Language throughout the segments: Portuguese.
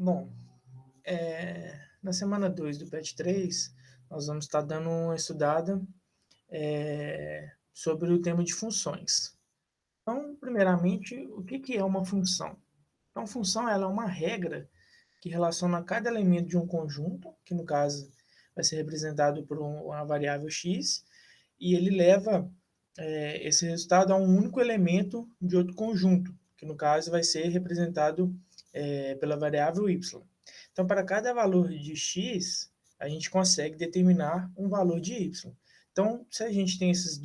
Bom, na semana 2 do PET 3, nós vamos estar dando uma estudada sobre o tema de funções. Então, primeiramente, o que é uma função? Então, função ela é uma regra que relaciona cada elemento de um conjunto, que no caso vai ser representado por uma variável x, e ele leva esse resultado a um único elemento de outro conjunto, que no caso vai ser representado pela variável y. Então, para cada valor de x, a gente consegue determinar um valor de y. Então, se a gente tem esses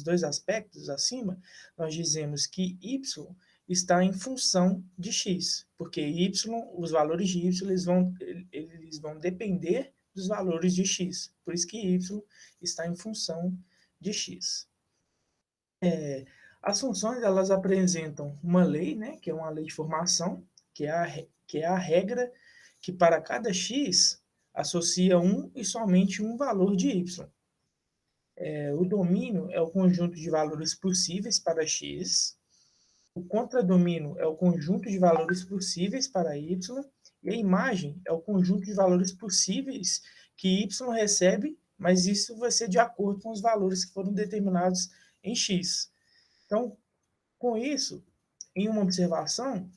dois aspectos acima, nós dizemos que y está em função de x, porque y, os valores de y eles vão depender dos valores de x. Por isso que y está em função de x. As funções elas apresentam uma lei, né, que é uma lei de formação, que é a regra que para cada x associa um e somente um valor de y. O domínio é o conjunto de valores possíveis para x, o contradomínio é o conjunto de valores possíveis para y, e a imagem é o conjunto de valores possíveis que y recebe, mas isso vai ser de acordo com os valores que foram determinados em x. Então, com isso, em uma observação,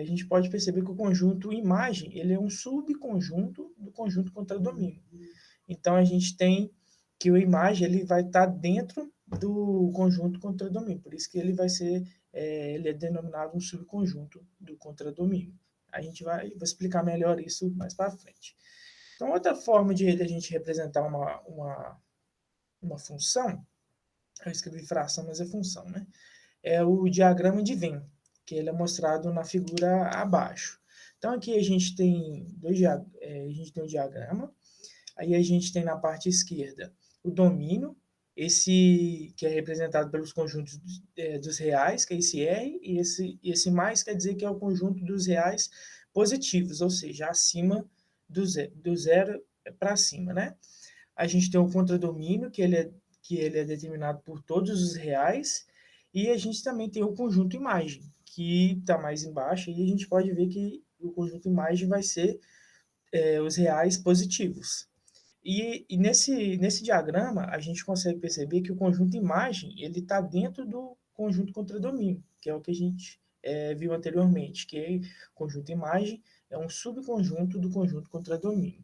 a gente pode perceber que o conjunto imagem ele é um subconjunto do conjunto contradomínio. Então, a gente tem que o imagem ele vai estar dentro do conjunto contradomínio, por isso que ele vai ser, ele é denominado um subconjunto do contradomínio. A gente vai explicar melhor isso mais para frente. Então, outra forma de a gente representar uma função, eu escrevi fração, mas é função, né? É o diagrama de Venn, que ele é mostrado na figura abaixo. Então, aqui a gente tem a gente tem o diagrama, aí a gente tem na parte esquerda o domínio, esse que é representado pelos conjuntos dos reais, que é esse R, e esse mais quer dizer que é o conjunto dos reais positivos, ou seja, acima do zero para cima, né? A gente tem o contradomínio, que ele é determinado por todos os reais, e a gente também tem o conjunto imagem, que está mais embaixo, e a gente pode ver que o conjunto imagem vai ser os reais positivos. E nesse diagrama, a gente consegue perceber que o conjunto imagem ele está dentro do conjunto contradomínio, que é o que a gente viu anteriormente, que é o conjunto imagem é um subconjunto do conjunto contradomínio.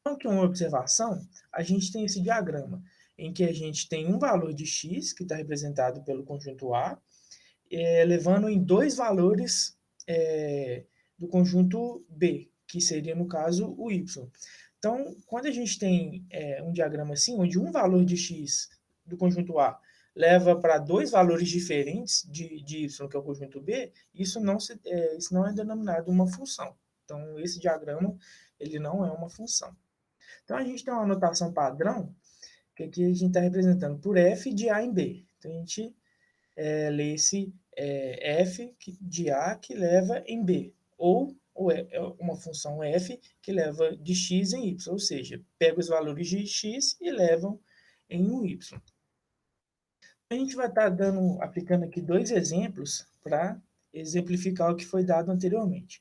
Então, aqui uma observação, a gente tem esse diagrama, em que a gente tem um valor de x, que está representado pelo conjunto A, levando em dois valores do conjunto B, que seria, no caso, o y. Então, quando a gente tem um diagrama assim, onde um valor de x do conjunto A leva para dois valores diferentes de y, que é o conjunto B, isso não é denominado uma função. Então, esse diagrama ele não é uma função. Então, a gente tem uma notação padrão, que aqui a gente está representando por f de A em B. Então, a gente lê esse f de A que leva em B, ou é uma função f que leva de x em y, ou seja, pega os valores de x e levam em um y. A gente vai estar aplicando aqui dois exemplos para exemplificar o que foi dado anteriormente.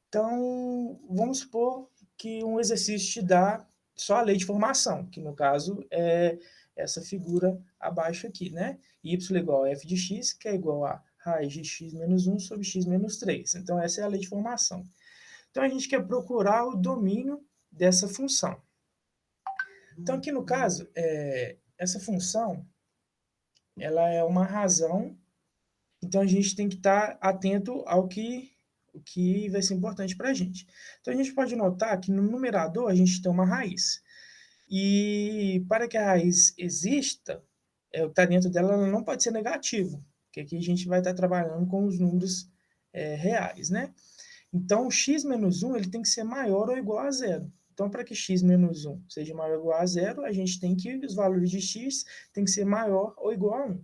Então, vamos supor que um exercício te dá só a lei de formação, que no caso é essa figura abaixo aqui, né? Y igual a f de x, que é igual a raiz de x menos 1 sobre x menos 3. Então, essa é a lei de formação. Então, a gente quer procurar o domínio dessa função. Então, aqui no caso, essa função, ela é uma razão, então a gente tem que estar atento ao que vai ser importante para a gente. Então, a gente pode notar que no numerador a gente tem uma raiz. E para que a raiz exista, o que está dentro dela ela não pode ser negativo, porque aqui a gente vai estar trabalhando com os números reais, né? Então, o x menos 1 ele tem que ser maior ou igual a zero. Então, para que x menos 1 seja maior ou igual a zero, a gente tem que os valores de x tem que ser maior ou igual a 1.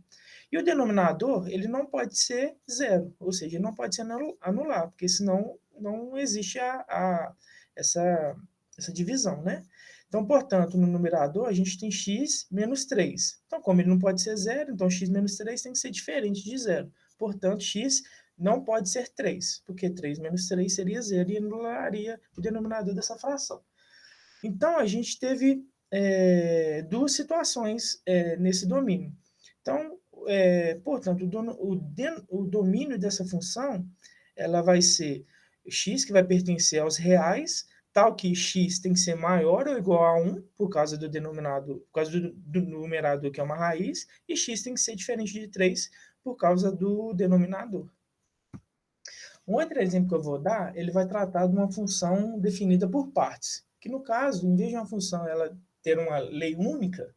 E o denominador, ele não pode ser zero, ou seja, ele não pode ser anular, porque senão não existe essa divisão, né? Então, portanto, no numerador, a gente tem x menos 3. Então, como ele não pode ser zero, então x menos 3 tem que ser diferente de zero. Portanto, x não pode ser 3, porque 3 menos 3 seria zero e anularia o denominador dessa fração. Então, a gente teve duas situações nesse domínio. Então, portanto, o domínio dessa função ela vai ser x, que vai pertencer aos reais, tal que x tem que ser maior ou igual a 1, por causa do denominador, por causa do numerador, que é uma raiz, e x tem que ser diferente de 3, por causa do denominador. Um outro exemplo que eu vou dar, ele vai tratar de uma função definida por partes, que no caso, em vez de uma função ela ter uma lei única,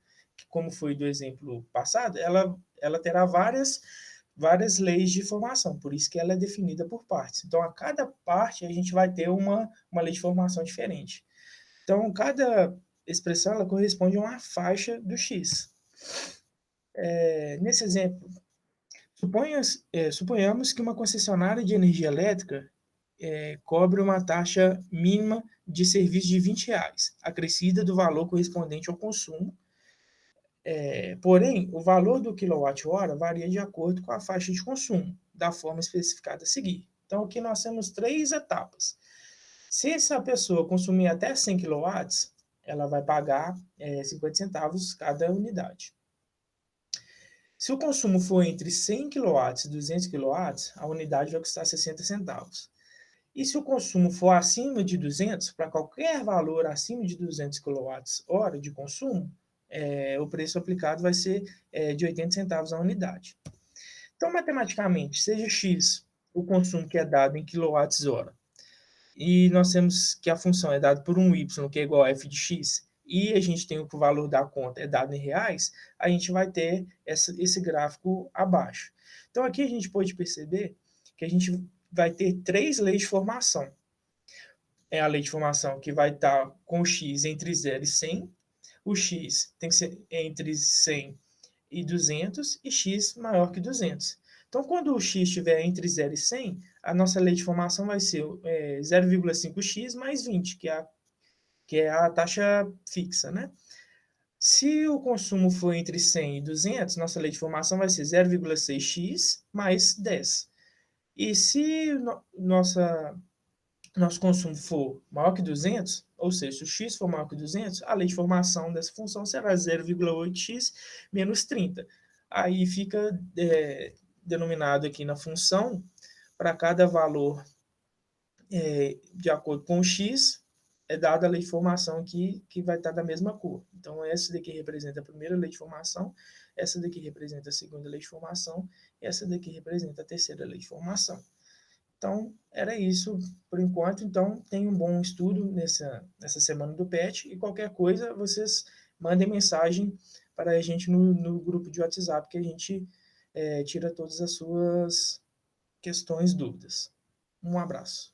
como foi do exemplo passado, ela terá várias leis de formação, por isso que ela é definida por partes. Então, a cada parte, a gente vai ter uma lei de formação diferente. Então, cada expressão ela corresponde a uma faixa do x. Nesse exemplo, suponhamos que uma concessionária de energia elétrica cobre uma taxa mínima de serviço de R$ 20, acrescida do valor correspondente ao consumo. Porém, o valor do quilowatt-hora varia de acordo com a faixa de consumo, da forma especificada a seguir. Então, aqui nós temos 3 etapas. Se essa pessoa consumir até 100 kW, ela vai pagar 50 centavos cada unidade. Se o consumo for entre 100 kW e 200 kW, a unidade vai custar 60 centavos. E se o consumo for acima de 200, para qualquer valor acima de 200 kWh de consumo, o preço aplicado vai ser de 80 centavos a unidade. Então, matematicamente, seja x o consumo que é dado em kWh, e nós temos que a função é dada por um y, que é igual a f de x, e a gente tem o valor da conta é dado em reais, a gente vai ter esse gráfico abaixo. Então, aqui a gente pode perceber que a gente vai ter 3 leis de formação. É a lei de formação que vai estar com o x entre 0 e 100, o x tem que ser entre 100 e 200, e x maior que 200. Então, quando o x estiver entre 0 e 100, a nossa lei de formação vai ser 0,5x mais 20, que é a taxa fixa, né? Se o consumo for entre 100 e 200, nossa lei de formação vai ser 0,6x mais 10. E se nosso consumo for maior que 200, ou seja, se o x for maior que 200, a lei de formação dessa função será 0,8x menos 30. Aí fica denominado aqui na função, para cada valor de acordo com o x, é dada a lei de formação aqui, que vai estar da mesma cor. Então, essa daqui representa a primeira lei de formação, essa daqui representa a segunda lei de formação, e essa daqui representa a terceira lei de formação. Então, era isso por enquanto. Então, tenha um bom estudo nessa semana do PET, e qualquer coisa, vocês mandem mensagem para a gente no grupo de WhatsApp, que a gente tira todas as suas questões, dúvidas. Um abraço.